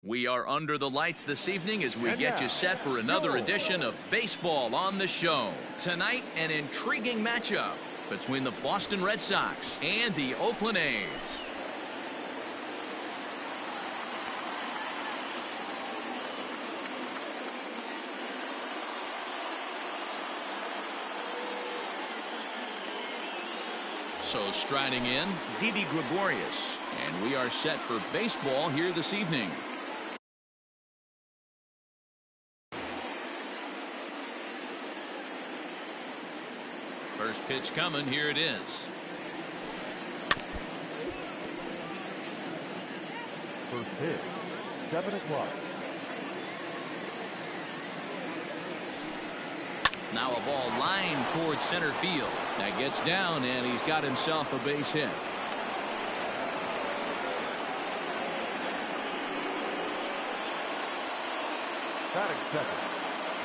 We are under the lights this evening as we get you set for another edition of Baseball on the Show. Tonight, an intriguing matchup between the Boston Red Sox and the Oakland A's. So striding in, Didi Gregorius, and we are set for baseball here this evening. First pitch coming, here it is. First pitch, 7 o'clock. Now a ball lined towards center field. That gets down, and he's got himself a base hit. Batting second.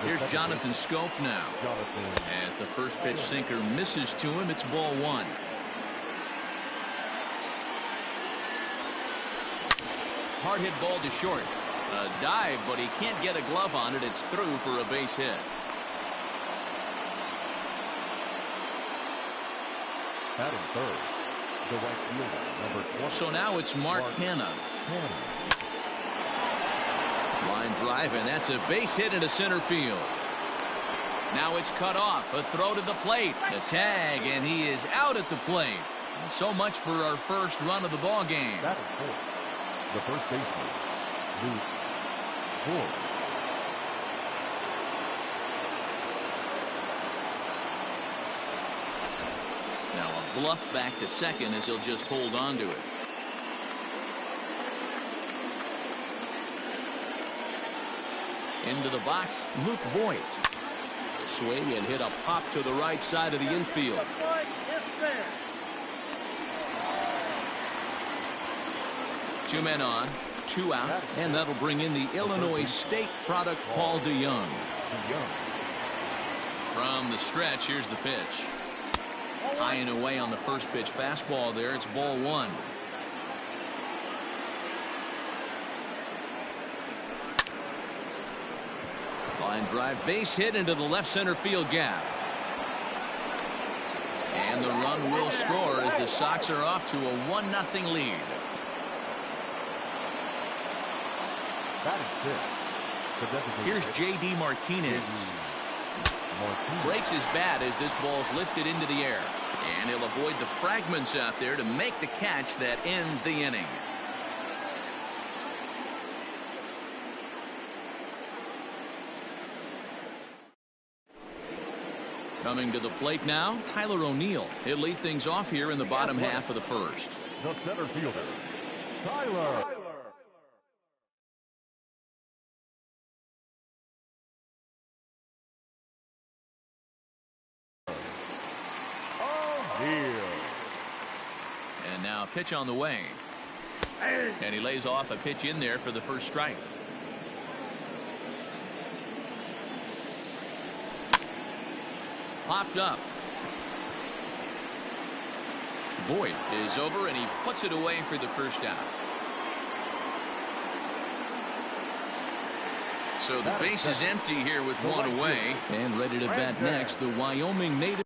Here's Jonathan Scope now. As the first pitch sinker misses to him, it's ball one. Hard hit ball to short. A dive, but he can't get a glove on it. It's through for a base hit. Batting third, the right fielder, number 20. So now it's Mark Canha. Line drive, and that's a base hit into center field. Now it's cut off. A throw to the plate. The tag, and he is out at the plate. And so much for our first run of the ball game. Batting fourth, the first baseman, Luke Ford. Now a bluff back to second as he'll just hold on to it. Into the box, Luke Voigt. The swing and hit a pop to the right side of the infield. Two men on, two out, and that'll bring in the Illinois State product, Paul DeYoung. From the stretch, here's the pitch. High and away on the first pitch fastball there. It's ball one. Line drive, base hit into the left center field gap. And the run will score as the Sox are off to a 1-0 lead. Here's J.D. Martinez. Breaks his bat as this ball's lifted into the air. And he'll avoid the fragments out there to make the catch that ends the inning. Coming to the plate now, Tyler O'Neill. He'll lead things off here in the bottom half of the first. The center fielder, Tyler. And now a pitch on the way. And he lays off a pitch in there for the first strike. Popped up. Voigt is over, and he puts it away for the first out. So the base is empty here with one away. And ready to bat next, the Wyoming native.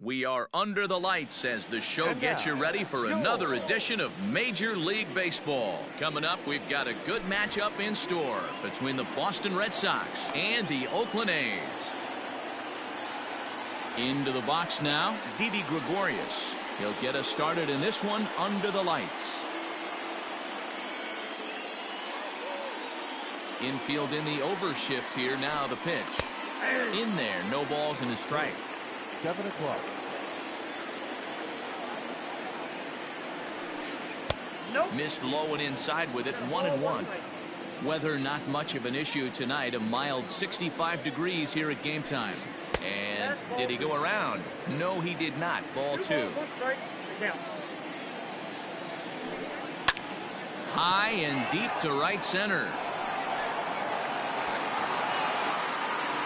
We are under the lights as the show gets you ready for another edition of Major League Baseball. Coming up, we've got a good matchup in store between the Boston Red Sox and the Oakland A's. Into the box now, Didi Gregorius. He'll get us started in this one under the lights. Infield in the overshift here. Now the pitch. In there, no balls and a strike. 7 o'clock. Nope. Missed low and inside with it, 1-1. Weather not much of an issue tonight. A mild 65 degrees here at game time. And did he go around? No, he did not. Ball 2. High and deep to right center.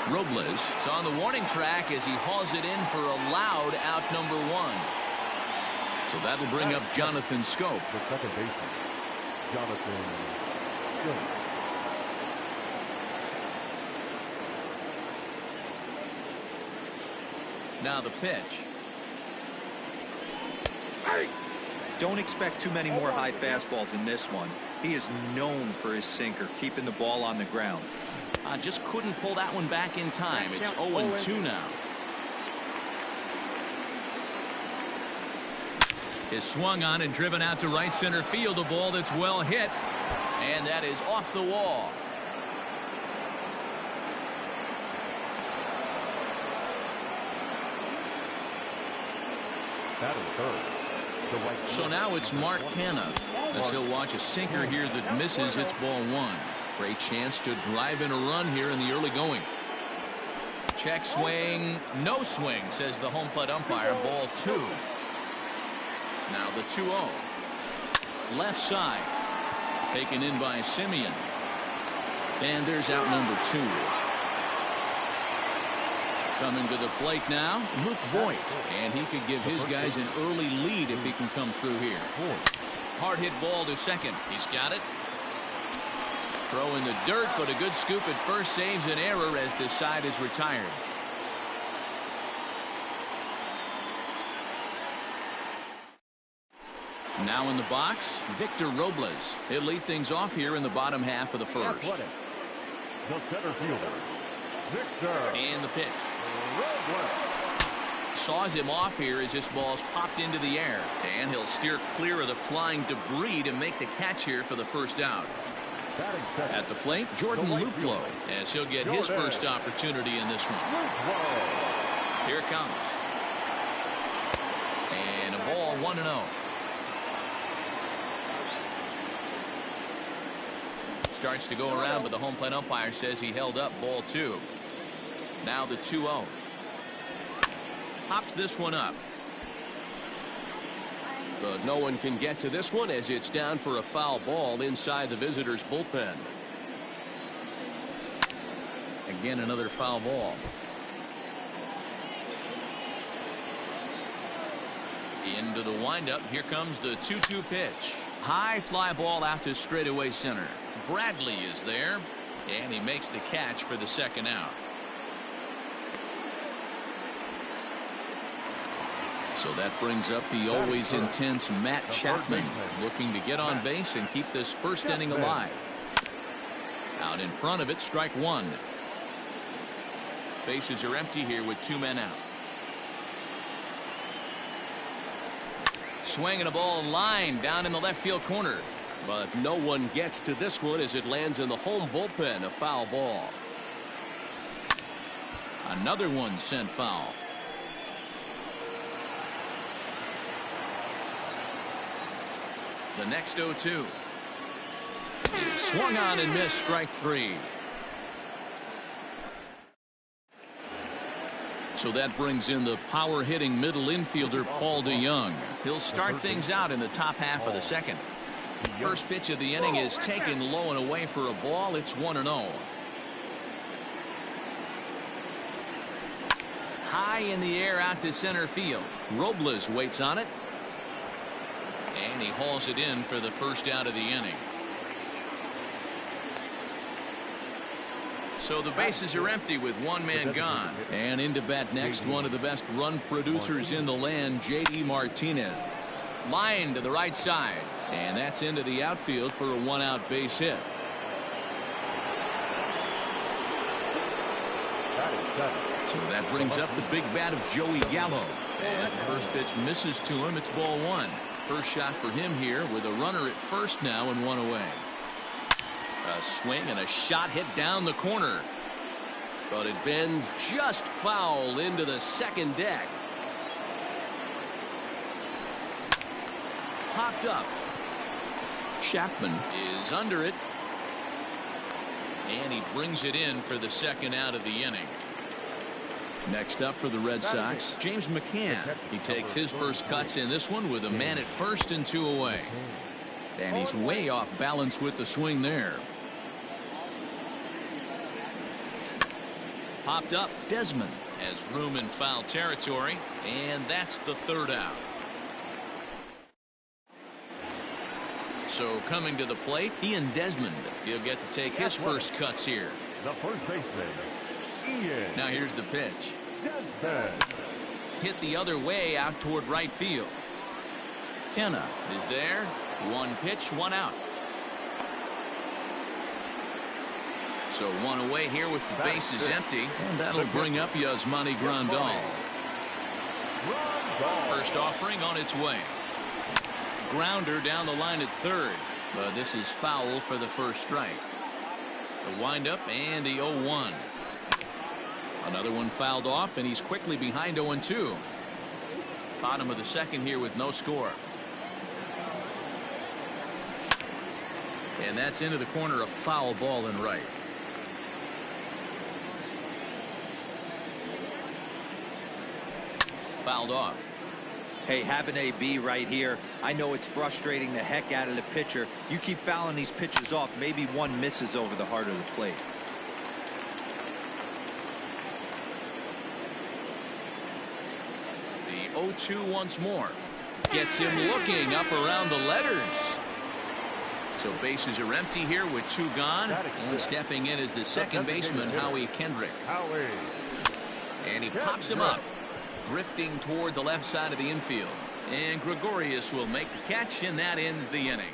Robles is on the warning track as he hauls it in for a loud out number 1. So that'll bring up Jonathan Scope. The second baseman, Jonathan Scope. Now the pitch. Don't expect too many more high fastballs in this one. He is known for his sinker, keeping the ball on the ground. Just couldn't pull that one back in time. It's 0-2 now. Is swung on and driven out to right center field. A ball that's well hit. And that is off the wall. Batting third. The right So now it's Mark Canha, as he'll watch a sinker here that misses. It's ball 1. Great chance to drive in a run here in the early going. Check swing. No swing, says the home plate umpire. Ball 2. Now the 2-0. Left side. Taken in by Simeon. And there's out number 2. Coming to the plate now, Luke Voigt. And he could give his guys an early lead if he can come through here. Hard hit ball to second. He's got it. Throw in the dirt, but a good scoop at first saves an error as this side is retired. Now in the box, Victor Robles. He'll lead things off here in the bottom half of the first. The center fielder, Victor. And the pitch. Robles. Saws him off here as this ball's popped into the air. And he'll steer clear of the flying debris to make the catch here for the first out. At the plate, Jordan Luplow, as he'll get his first opportunity in this one. Here it comes. And a ball 1-0. Starts to go around, but the home plate umpire says he held up. Ball 2. Now the 2-0. Pops this one up. But no one can get to this one as it's down for a foul ball inside the visitors' bullpen. Again, another foul ball. Into the windup. Here comes the 2-2 pitch. High fly ball out to straightaway center. Bradley is there, and he makes the catch for the second out. So that brings up the always intense Matt Chapman, looking to get on base and keep this first inning alive. Out in front of it, strike 1. Bases are empty here with 2 men out. Swinging a ball line down in the left field corner. But no one gets to this one as it lands in the home bullpen. A foul ball. Another one sent foul. The next 0-2. Swung on and missed. Strike 3. So that brings in the power hitting middle infielder Paul DeYoung. He'll start things out in the top half of the second. First pitch of the inning is taken low and away for a ball. It's 1-0. High in the air out to center field. Robles waits on it. And he hauls it in for the first out of the inning. So the bases are empty with one man gone. And into bat next, one of the best run producers in the land, J.D. Martinez. Line to the right side. And that's into the outfield for a one-out base hit. So that brings up the big bat of Joey Gallo. As the first pitch misses to him, it's ball one. First shot for him here with a runner at first now and one away. A swing and a shot hit down the corner. But it bends just foul into the second deck. Popped up. Chapman is under it. And he brings it in for the second out of the inning. Next up for the Red Sox, James McCann. He takes his first cuts in this one with a man at first and two away. And he's way off balance with the swing there. Popped up. Desmond has room in foul territory, and that's the third out. So coming to the plate, Ian Desmond. He'll get to take his first cuts here. The first baseman, Ian. Now here's the pitch. Desmond. Hit the other way out toward right field. Kenna is there. One pitch, one out. So one away here with the bases empty, and that'll bring up Yasmani Grandal. First offering on its way. Grounder down the line at third, but this is foul for the first strike. The windup and the 0-1. Another one fouled off, and he's quickly behind 0-2. Bottom of the second here with no score. And that's into the corner, a foul ball and right. Fouled off. Hey, have an AB right here. I know it's frustrating the heck out of the pitcher. You keep fouling these pitches off, maybe one misses over the heart of the plate. The 0-2 once more. Gets him looking up around the letters. So bases are empty here with two gone. And stepping in is the second baseman, Howie Kendrick. And he pops him up, drifting toward the left side of the infield. And Gregorius will make the catch, and that ends the inning.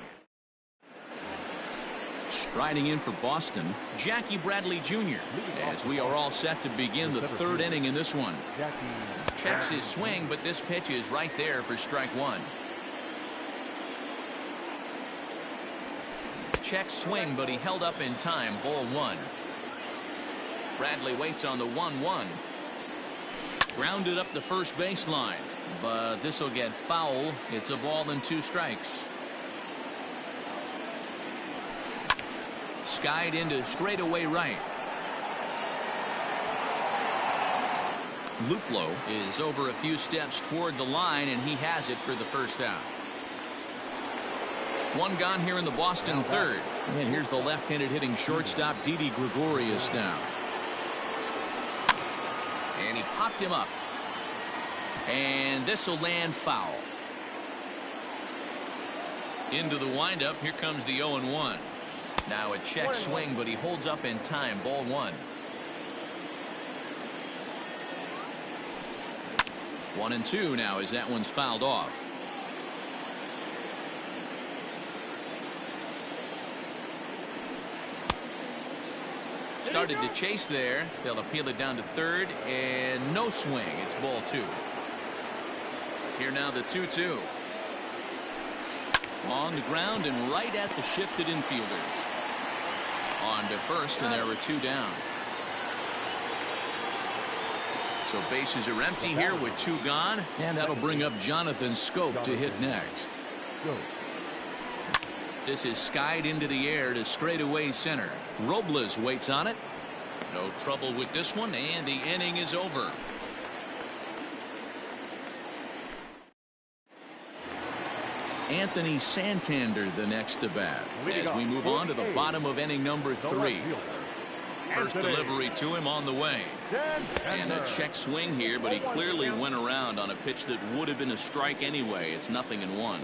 Striding in for Boston, Jackie Bradley Jr. as we are all set to begin the third inning in this one. Checks his swing, but this pitch is right there for strike one. Check swing, but he held up in time. Ball one. Bradley waits on the 1-1. Grounded up the first baseline, but this will get foul. It's a ball and two strikes. Skied into straightaway right. Luplow is over a few steps toward the line, and he has it for the first out. One gone here in the Boston third. And here's the left-handed hitting shortstop, Didi Gregorius now. And he popped him up. And this will land foul. Into the windup. Here comes the 0-1. Now a check swing, but he holds up in time. Ball one. 1-2 now as that one's fouled off. Started to chase there. They'll appeal it down to third, and no swing. It's ball two. Here now the 2-2. On the ground and right at the shifted infielders. On to first, and there are two down. So bases are empty here with two gone, and that'll bring up Jonathan Scope to hit next. This is skied into the air to straightaway center. Robles waits on it. No trouble with this one, and the inning is over. Anthony Santander the next to bat as we move on to the bottom of inning number 3. First delivery to him on the way. And a check swing here, but he clearly went around on a pitch that would have been a strike anyway. It's 0-1.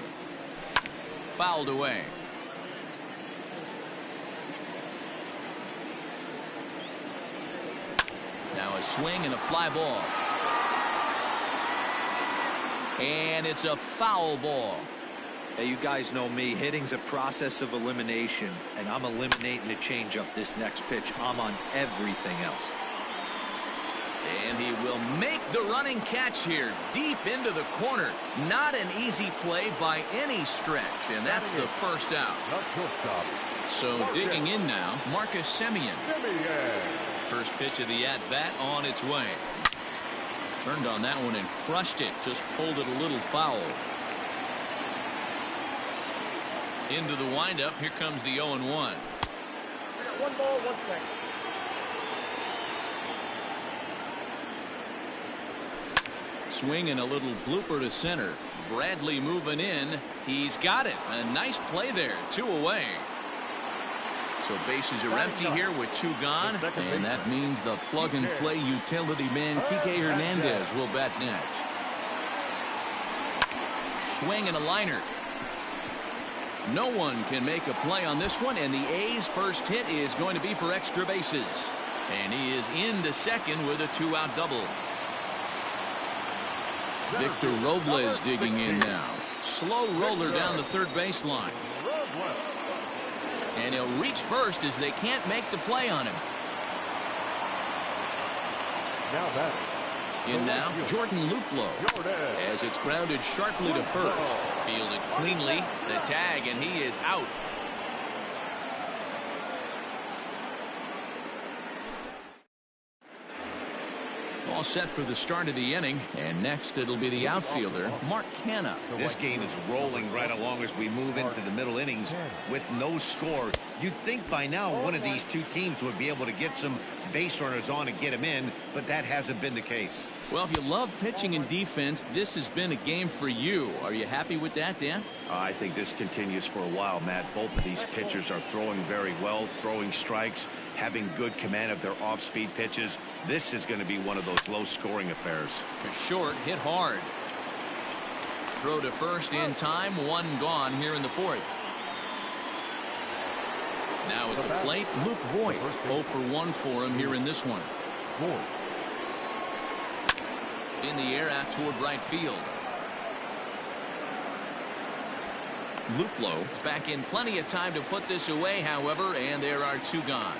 Fouled away. Now a swing and a fly ball. And it's a foul ball. Hey, you guys know me. Hitting's a process of elimination, and I'm eliminating the changeup this next pitch. I'm on everything else. And he will make the running catch here deep into the corner. Not an easy play by any stretch, and that's the first out. So digging in now, Marcus Semien. First pitch of the at-bat on its way. Turned on that one and crushed it. Just pulled it a little foul. Into the windup. Here comes the 0-1. We got 1 ball, 1 strike. Swing and a little blooper to center. Bradley moving in. He's got it. A nice play there. 2 away. So bases are empty here with 2 gone. And that means the plug-and-play utility man Kike Hernandez will bat next. Swing and a liner. No one can make a play on this one, and the A's first hit is going to be for extra bases. And he is into second with a 2-out double. Victor Robles digging in now. Slow roller down the third baseline. And he'll reach first as they can't make the play on him. Now that. In now, Jordan Luplow, as it's grounded sharply to first. Fielded cleanly, the tag, and he is out. All set for the start of the inning, and next it'll be the outfielder, Mark Canha. This game is rolling right along as we move into the middle innings with no score. You'd think by now one of these 2 teams would be able to get some base runners on and get them in, but that hasn't been the case. Well, if you love pitching and defense, this has been a game for you. Are you happy with that, Dan? I think this continues for a while, Matt. Both of these pitchers are throwing very well, throwing strikes, having good command of their off-speed pitches. This is going to be one of those low-scoring affairs. Short, hit hard. Throw to first in time, 1 gone here in the 4th. Now at the plate, Luke Voigt. 0 for 1 for him here in this one. In the air out toward right field. Luplow is back in plenty of time to put this away, however, and there are 2 gone.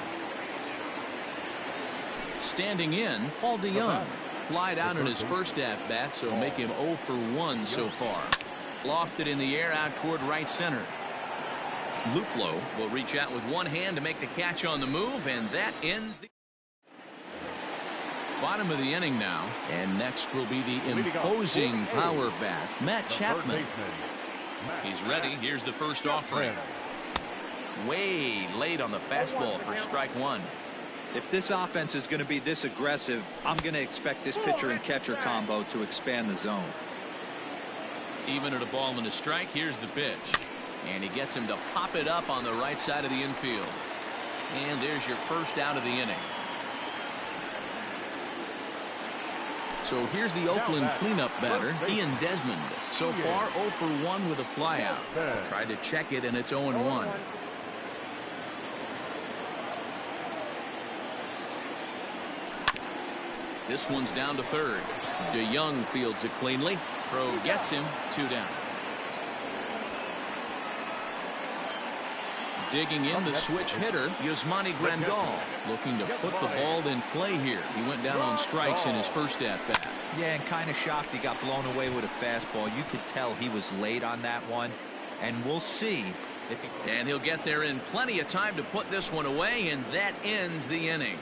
Standing in, Paul DeYoung. Flied out in his first at-bat, so make him 0 for 1 so far. Lofted in the air out toward right center. Luplow will reach out with 1 hand to make the catch on the move, and that ends the bottom of the inning now. And next will be the imposing power bat, Matt Chapman. He's ready. Here's the first offering. Way late on the fastball for strike 1. If this offense is going to be this aggressive, I'm going to expect this pitcher and catcher combo to expand the zone. Even at a ball and a strike, here's the pitch. And he gets him to pop it up on the right side of the infield. And there's your first out of the inning. So here's the Oakland cleanup batter, Ian Desmond. So far 0 for 1 with a flyout. Tried to check it, and it's 0-1. This one's down to third. DeYoung fields it cleanly. Throw gets him. 2 down. Digging in, the switch hitter, Yasmani Grandal, looking to put the ball in play here. He went down on strikes in his first at-bat. Yeah, and kind of shocked he got blown away with a fastball. You could tell he was late on that one, and we'll see if he... And he'll get there in plenty of time to put this one away, and that ends the inning.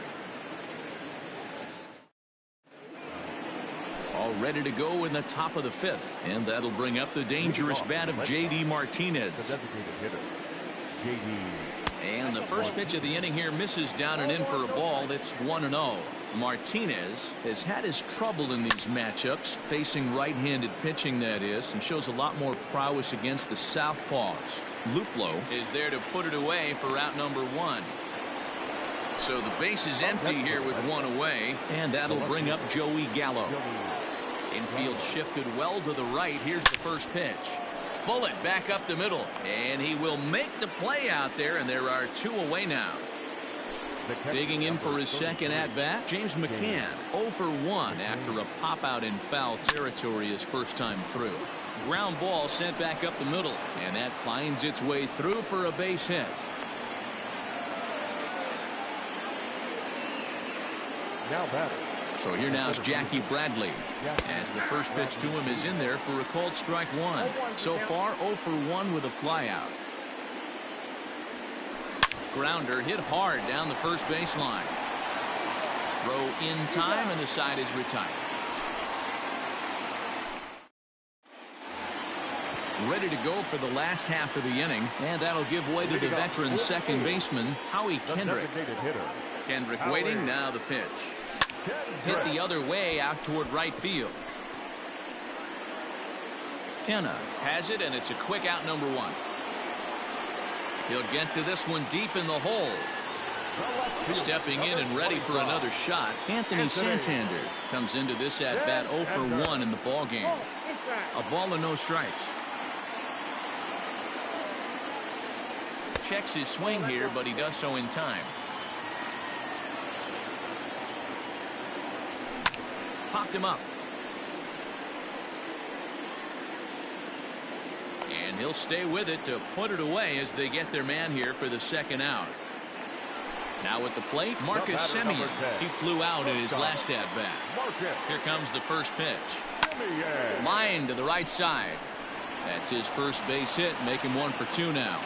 All ready to go in the top of the 5th, and that'll bring up the dangerous bat of J.D. Martinez. And the first pitch of the inning here misses down and in for a ball. That's 1-0. Martinez has had his trouble in these matchups, facing right-handed pitching, that is, and shows a lot more prowess against the southpaws. Luplow is there to put it away for out number 1. So the base is empty here with 1 away, and that'll bring up Joey Gallo. Infield shifted well to the right. Here's the first pitch. Bullet back up the middle, and he will make the play out there, and there are 2 away now. Digging in for his second at-bat, James McCann, 0 for 1 after a pop-out in foul territory his first time through. Ground ball sent back up the middle, and that finds its way through for a base hit. Now batter. So here now is Jackie Bradley, as the first pitch to him is in there for a called strike one. So far 0 for 1 with a flyout. Grounder hit hard down the first baseline. Throw in time, and the side is retired. Ready to go for the last half of the inning, and that'll give way to the veteran second baseman, Howie Kendrick. Kendrick waiting, now the pitch. Hit the other way out toward right field. Kenna has it, and it's a quick out, number 1. He'll get to this one deep in the hole. Stepping in and ready for another shot, Anthony Santander comes into this at bat 0 for 1 in the ball game. A ball and no strikes. Checks his swing here, but he does so in time. Popped him up. And he'll stay with it to put it away as they get their man here for the second out. Now at the plate, Marcus Semien. He flew out in his last at-bat. Here comes the first pitch. Line to the right side. That's his first base hit, making 1 for 2 now.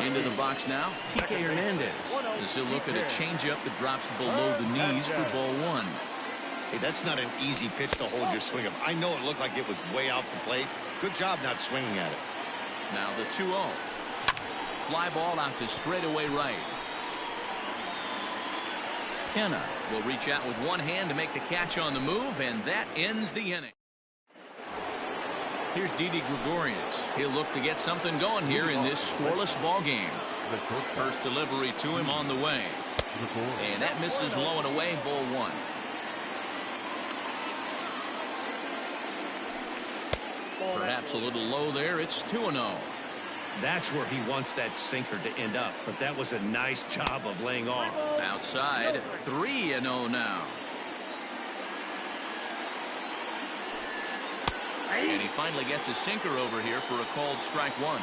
Into the box now, Kike Hernandez. As he'll look at a changeup that drops below the knees for ball 1. Hey, that's not an easy pitch to hold your swing of. I know it looked like it was way off the plate. Good job not swinging at it. Now the 2-0. Fly ball out to straightaway right. Kenna will reach out with one hand to make the catch on the move, and that ends the inning. Here's Didi Gregorius. He'll look to get something going here in this scoreless ball game. First delivery to him on the way. And that misses low and away, ball 1. Perhaps a little low there. It's 2-0. That's where he wants that sinker to end up, but that was a nice job of laying off. Outside, 3-0 now. And he finally gets a sinker over here for a called strike 1.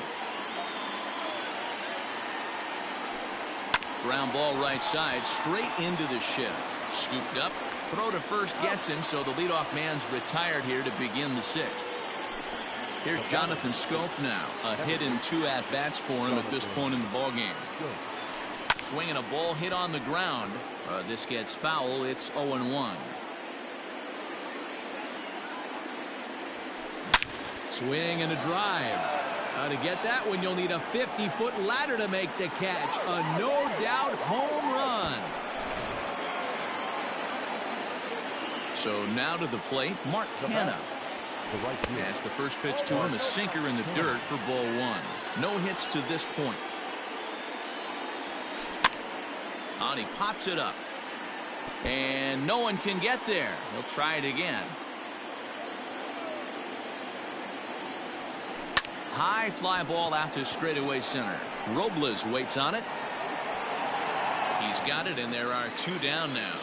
Ground ball right side, straight into the shift. Scooped up, throw to first gets him, so the leadoff man's retired here to begin the 6th. Here's Jonathan Scope now. A hit in 2 at-bats for him at this point in the ballgame. Swinging a ball hit on the ground. This gets foul. It's 0-1. Swing and a drive. To get that one, you'll need a 50-foot ladder to make the catch. A no-doubt home run. So now to the plate, Mark Canha. As the first pitch to him, a sinker in the dirt for ball 1. No hits to this point. And he pops it up. And no one can get there. He'll try it again. High fly ball out to straightaway center. Robles waits on it. He's got it, and there are 2 down now.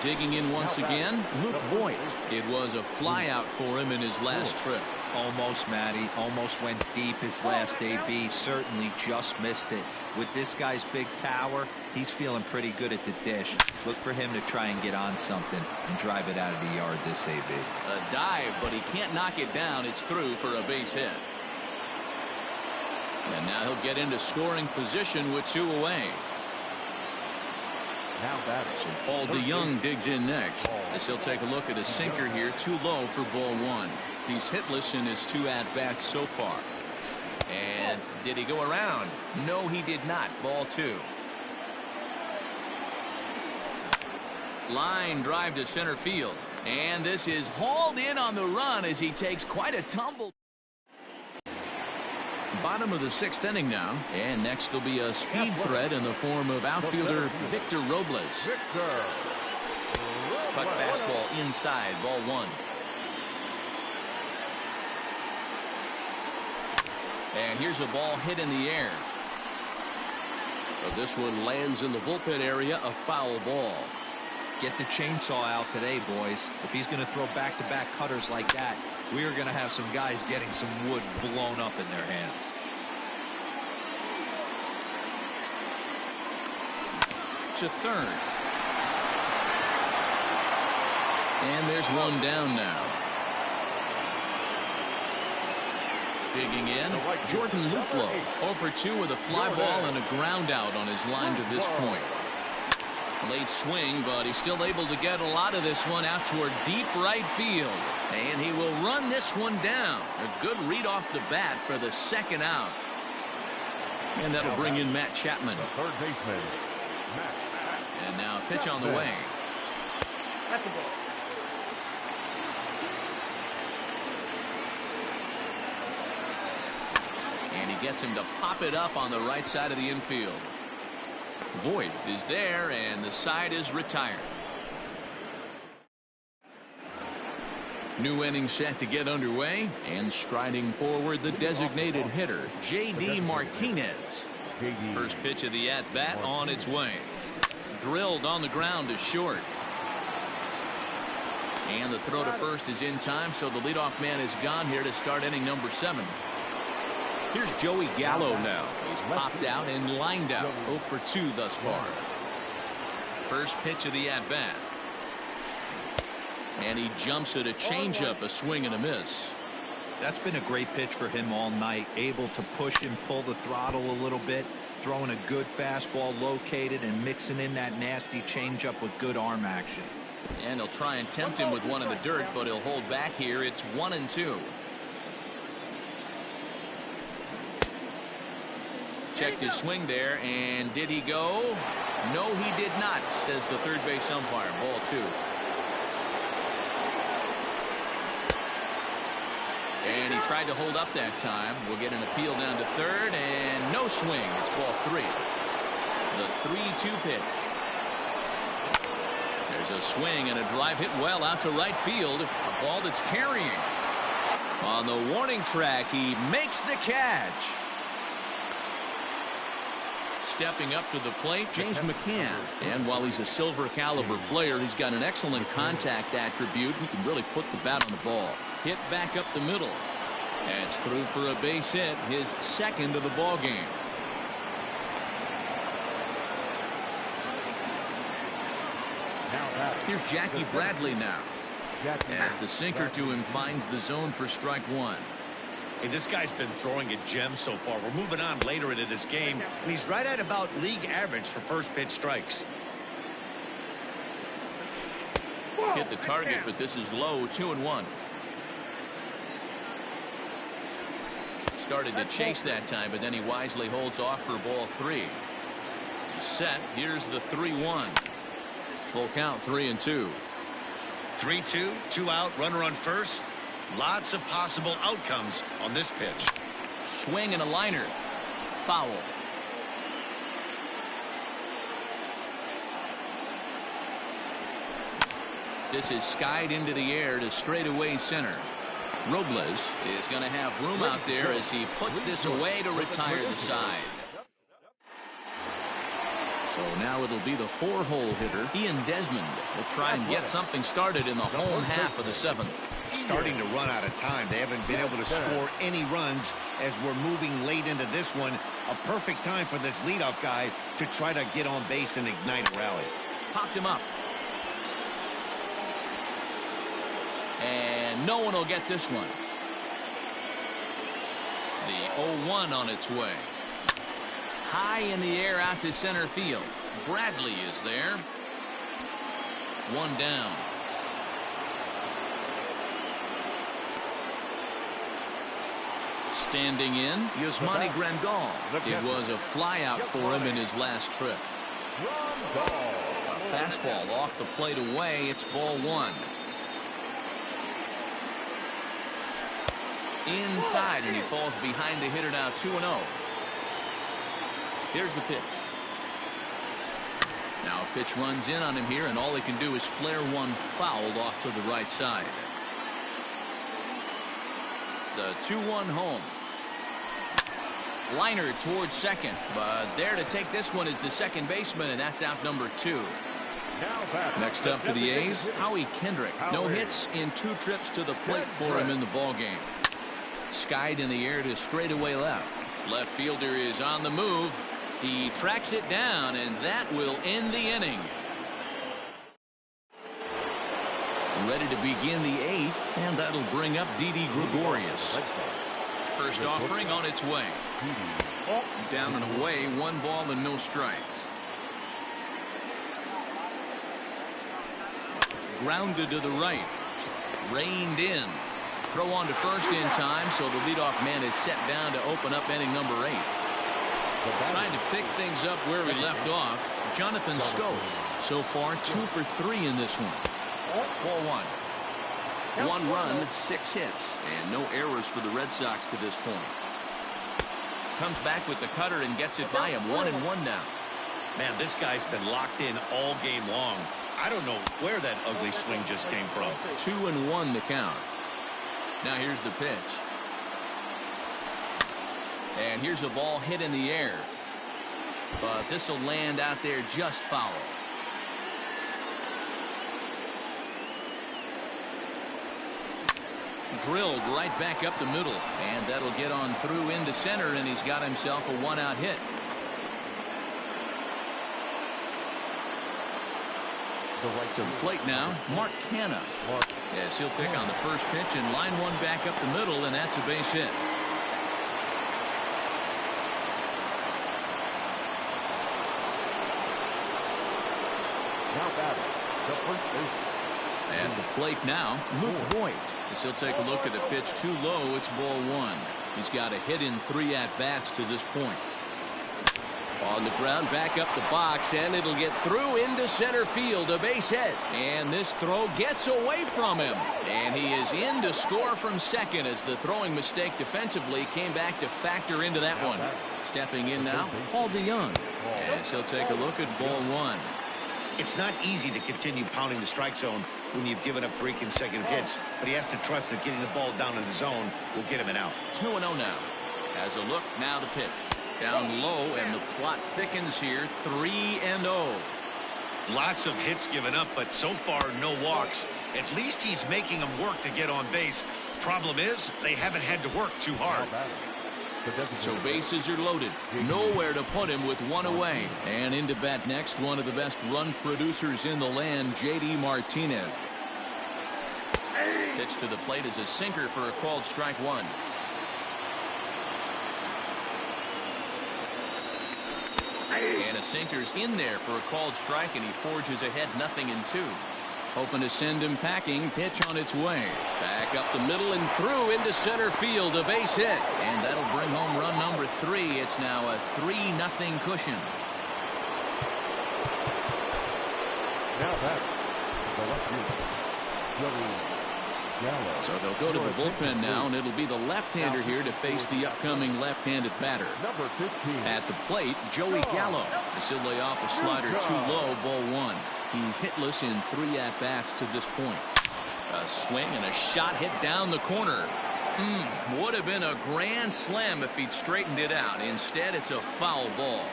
Digging in once again, Luke Voigt. It was a fly out for him in his last trip. Almost, Matty. Almost went deep his last AB. Certainly just missed it. With this guy's big power, he's feeling pretty good at the dish. Look for him to try and get on something and drive it out of the yard this AB. A dive, but he can't knock it down. It's through for a base hit. And now he'll get into scoring position with 2 away. Now batting. So Paul DeYoung digs in next, as he'll take a look at a sinker here, too low for ball 1. He's hitless in his 2 at-bats so far. And did he go around? No, he did not. Ball 2. Line drive to center field. And this is hauled in on the run as he takes quite a tumble. Bottom of the 6th inning now, and next will be a speed threat in the form of outfielder Victor Robles. Cut fastball inside, ball 1. And here's a ball hit in the air. But this one lands in the bullpen area, a foul ball. Get the chainsaw out today, boys. If he's going to throw back-to-back cutters like that, we are going to have some guys getting some wood blown up in their hands. To third. And there's one down now. Digging in, Jordan Luplow, 0 for 2 with a fly ball and a ground out on his line to this point. Late swing, but he's still able to get a lot of this one out toward deep right field. And he will run this one down. A good read off the bat for the second out. And that'll bring in Matt Chapman. The third baseman, Matt. And now a pitch on the way. At the ball. And he gets him to pop it up on the right side of the infield. Voit is there, and the side is retired. New inning set to get underway, and striding forward the designated hitter, J.D. Martinez. First pitch of the at-bat on its way. Drilled on the ground to short. And the throw to first is in time, so the leadoff man is gone here to start inning number 7. Here's Joey Gallo now. He's popped out and lined out. 0 for 2 thus far. First pitch of the at-bat. And he jumps at a changeup, a swing and a miss. That's been a great pitch for him all night. Able to push and pull the throttle a little bit. Throwing a good fastball located and mixing in that nasty changeup with good arm action. And he'll try and tempt him with one in the dirt, but he'll hold back here. It's 1-2. Checked his swing there, and did he go? No, he did not, says the third base umpire. Ball 2. And he tried to hold up that time. We'll get an appeal down to third, and no swing. It's ball 3. The 3-2 pitch. There's a swing and a drive hit well out to right field. A ball that's carrying. On the warning track, he makes the catch. Stepping up to the plate, James McCann. And while he's a silver caliber player, he's got an excellent contact attribute. He can really put the bat on the ball. Hit back up the middle. That's through for a base hit, his second of the ball game. Here's Jackie Bradley now. As the sinker to him finds the zone for strike 1. Hey, this guy's been throwing a gem so far. We're moving on later into this game, and he's right at about league average for first pitch strikes. Hit the target, but this is low. 2-1. Started to chase that time, but then he wisely holds off for ball 3. He's set. Here's the 3-1. Full count, 3-2. 3-2, 2 out, runner on first. Lots of possible outcomes on this pitch. Swing and a liner. Foul. This is skied into the air to straightaway center. Robles is going to have room out there as he puts this away to retire the side. So now it'll be the 4-hole hitter, Ian Desmond, will try and get something started in the home half of the 7th. Starting to run out of time. They haven't been able to score any runs as we're moving late into this one. A perfect time for this leadoff guy to try to get on base and ignite a rally. Popped him up. And no one will get this one. The 0-1 on its way. High in the air out to center field. Bradley is there. 1 down. Standing in, Yasmani Grandal. It was a flyout for him in his last trip. A fastball off the plate away. It's ball 1. Inside, and he falls behind the hitter now. 2-0. Here's the pitch. Now a pitch runs in on him here, and all he can do is flare one fouled off to the right side. The 2-1 home. Liner towards second, but there to take this one is the second baseman, and that's out number 2. Next up for the A's, Howie Kendrick. No hits in 2 trips to the plate for him in the ballgame. Skied in the air to straightaway left. Left fielder is on the move. He tracks it down, and that will end the inning. Ready to begin the 8th, and that'll bring up Didi Gregorius. First offering on its way. Down and away, 1 ball and no strikes. Grounded to the right. Reined in. Throw on to first in time, so the leadoff man is set down to open up inning number 8. Trying to pick things up where we left off, Jonathan Scope. So far, 2 for 3 in this one. 4-1. 1 run, 6 hits, and no errors for the Red Sox to this point. Comes back with the cutter and gets it by him. 1-1 now. Man, this guy's been locked in all game long. I don't know where that ugly swing just came from. 2-1 the count. Now here's the pitch. And here's a ball hit in the air. But this will land out there just foul. Drilled right back up the middle, and that'll get on through into center, and he's got himself a 1-out hit. To the plate now, Mark Canha. Yes, he'll pick on the first pitch and line one back up the middle, and that's a base hit. Now batting, the first baseman. At the plate now, Luke Voigt. As he'll take a look at the pitch too low, it's ball 1. He's got a hit in 3 at-bats to this point. On the ground, back up the box, and it'll get through into center field, a base hit. And this throw gets away from him. And he is in to score from second as the throwing mistake defensively came back to factor into that one. Stepping in now, Paul DeYoung. As he'll take a look at ball 1. It's not easy to continue pounding the strike zone when you've given up 3 consecutive hits, but he has to trust that getting the ball down in the zone will get him an out. 2-0 now. Has a look, now the pitch. Down low, and the plot thickens here, 3-0. Lots of hits given up, but so far no walks. At least he's making them work to get on base. Problem is, they haven't had to work too hard. So bases are loaded. Nowhere to put him with 1 away. And into bat next, one of the best run producers in the land, J.D. Martinez. Pitch to the plate is a sinker for a called strike 1. And a sinker's in there for a called strike, and he forges ahead 0-2. Hoping to send him packing. Pitch on its way. Back up the middle and through into center field. A base hit. And that'll bring home run number 3. It's now a 3-0 cushion. Now back, the left fielder, Joey Gallo. So they'll go to the bullpen now, and it'll be the left-hander here to face the upcoming left-handed batter. Number 15. At the plate, Joey Gallo. As he'll lay off a slider too low, ball 1. He's hitless in 3 at-bats to this point. A swing and a shot hit down the corner. Would have been a grand slam if he'd straightened it out. Instead, it's a foul ball.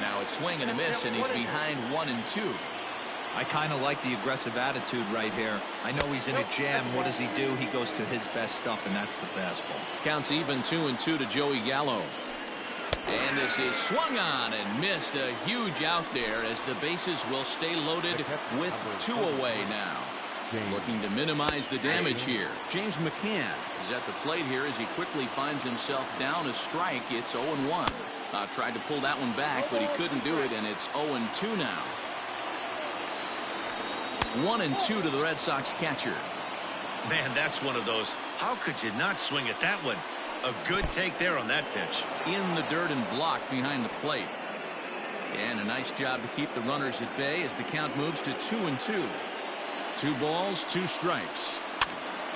Now a swing and a miss, and he's behind 1-2. I kind of like the aggressive attitude right here. I know he's in a jam. What does he do? He goes to his best stuff, and that's the fastball. Counts even 2-2 to Joey Gallo. And this is swung on and missed. A huge out there as the bases will stay loaded with 2 away now. Looking to minimize the damage here. James McCann is at the plate here as he quickly finds himself down a strike. It's 0-1. Tried to pull that one back, but he couldn't do it, and it's 0-2 now. 1-2 to the Red Sox catcher. Man, that's one of those. How could you not swing at that one? A good take there on that pitch. In the dirt and blocked behind the plate. And a nice job to keep the runners at bay as the count moves to 2-2. 2 balls, 2 strikes.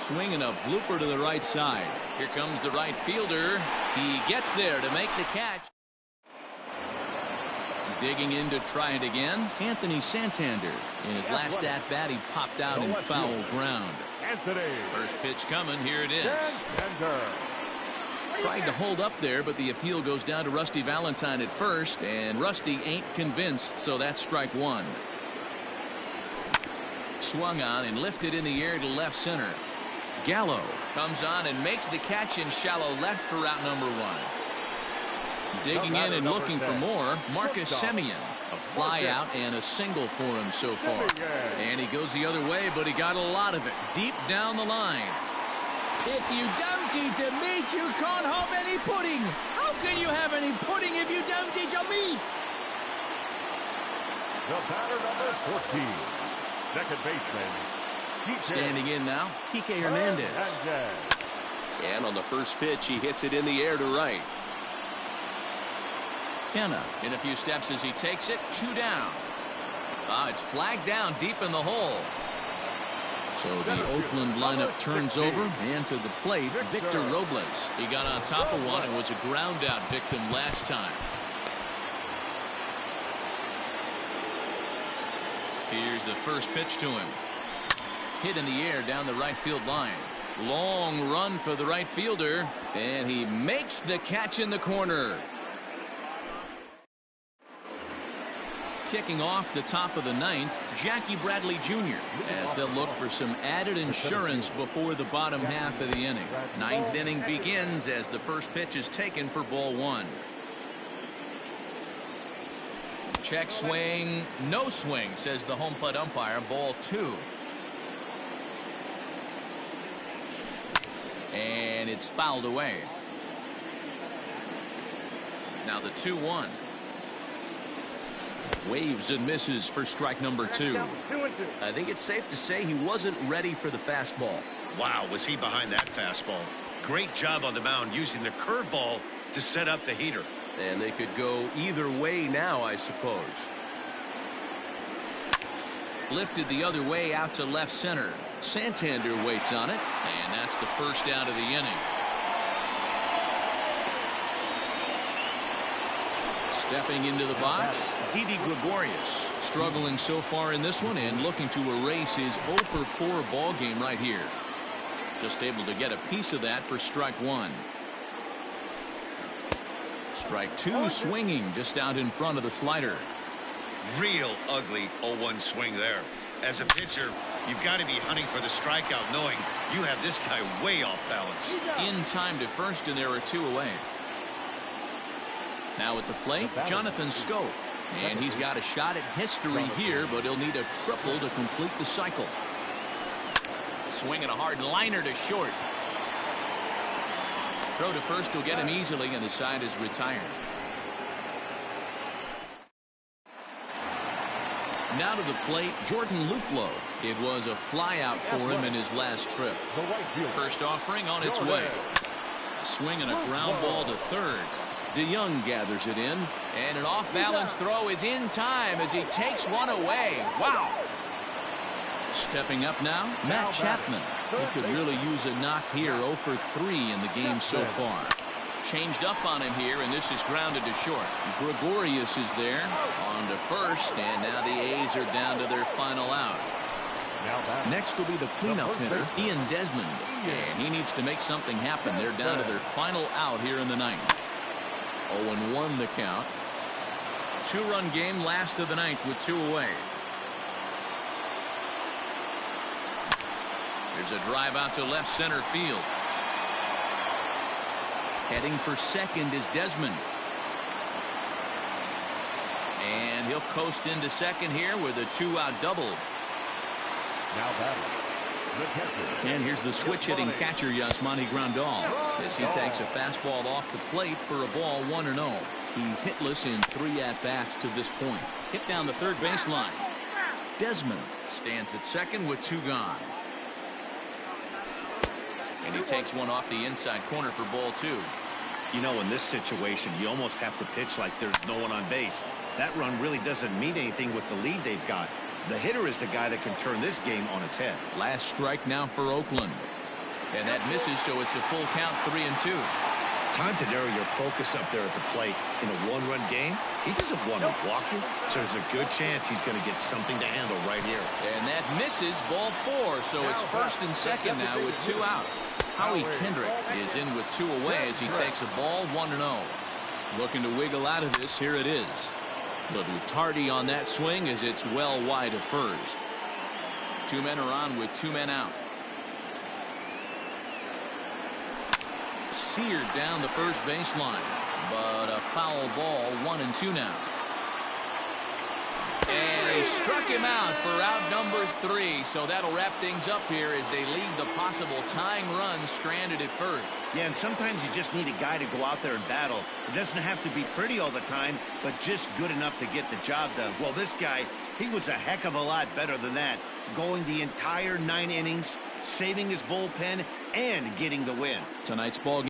Swing and a blooper to the right side. Here comes the right fielder. He gets there to make the catch. Digging in to try it again, Anthony Santander. In his last at-bat, he popped out in foul ground. First pitch coming, here it is. Tried to hold up there, but the appeal goes down to Rusty Valentine at first, and Rusty ain't convinced, so that's strike one. Swung on and lifted in the air to left center. Gallo comes on and makes the catch in shallow left for out number one. Digging in and looking for more, Marcus Semien. A fly out and a single for him so far. And he goes the other way, but he got a lot of it deep down the line. If you don't eat the meat, you can't have any pudding. How can you have any pudding if you don't eat your meat? The batter number 14, second baseman. Standing in now, Kike Hernandez. And on the first pitch, he hits it in the air to right. Kenna in a few steps as he takes it, 2 down. It's flagged down deep in the hole. So the Oakland lineup turns over, and to the plate, Victor Robles. He got on top of one and was a ground out victim last time. Here's the first pitch to him. Hit in the air down the right field line. Long run for the right fielder, and he makes the catch in the corner. Kicking off the top of the ninth, Jackie Bradley Jr. as they'll look for some added insurance before the bottom half of the inning. Ninth inning begins as the first pitch is taken for ball one. Check swing, no swing, says the home plate umpire. Ball two. And it's fouled away. Now the 2-1. Waves and misses for strike number 2. I think it's safe to say he wasn't ready for the fastball. Wow, was he behind that fastball. Great job on the mound using the curveball to set up the heater. And they could go either way now, I suppose. Lifted the other way out to left center. Santander waits on it, and that's the first out of the inning. Stepping into the box, Didi Gregorius. Struggling so far in this one and looking to erase his 0 for 4 ball game right here. Just able to get a piece of that for strike one. Strike two, swinging just out in front of the slider. Real ugly 0-1 swing there. As a pitcher, you've got to be hunting for the strikeout, knowing you have this guy way off balance. In time to first, and there are 2 away. Now at the plate, Jonathan Scope. And he's got a shot at history here, but he'll need a triple to complete the cycle. Swinging a hard liner to short. Throw to first will get him easily, and the side is retired. Now to the plate, Jordan Luplow. It was a flyout for him in his last trip. First offering on its way. A swing and a ground ball to third. DeYoung gathers it in, and an off-balance throw is in time as he takes one away. Wow. Stepping up now, Matt Chapman. He could really use a knock here. 0 for 3 in the game so far. Changed up on him here, and this is grounded to short. Gregorius is there on to first, and now the A's are down to their final out. Next will be the cleanup hitter, Ian Desmond, and he needs to make something happen. They're down to their final out here in the ninth. 0-1 the count. 2-run game last of the ninth with 2 away. There's a drive out to left center field. Heading for second is Desmond. And he'll coast into second here with a 2-out double. Now batting, the catcher. And here's the switch-hitting catcher, Yasmani Grandal, as he takes a fastball off the plate for a ball 1-0. He's hitless in 3 at-bats to this point. Hit down the third baseline. Desmond stands at second with 2 gone. And he takes one off the inside corner for ball 2. You know, in this situation, you almost have to pitch like there's no one on base. That run really doesn't mean anything with the lead they've got. The hitter is the guy that can turn this game on its head. Last strike now for Oakland. And that misses, so it's a full count, 3-2. Time to narrow your focus up there at the plate. In a 1-run game, he doesn't want to walk you, so there's a good chance he's going to get something to handle right here. And that misses, ball 4, so it's first and second now with 2 out. Howie Kendrick is in with 2 away as he takes a ball 1-0. Looking to wiggle out of this. Here it is. A little tardy on that swing as it's well wide of first. 2 men are on with 2 men out. Seared down the first baseline, but a foul ball. 1-2 now. And he struck him out for out number 3. So that'll wrap things up here as they leave the possible tying run stranded at first. Yeah, and sometimes you just need a guy to go out there and battle. It doesn't have to be pretty all the time, but just good enough to get the job done. Well, this guy, he was a heck of a lot better than that. Going the entire 9 innings, saving his bullpen, and getting the win. Tonight's ball game.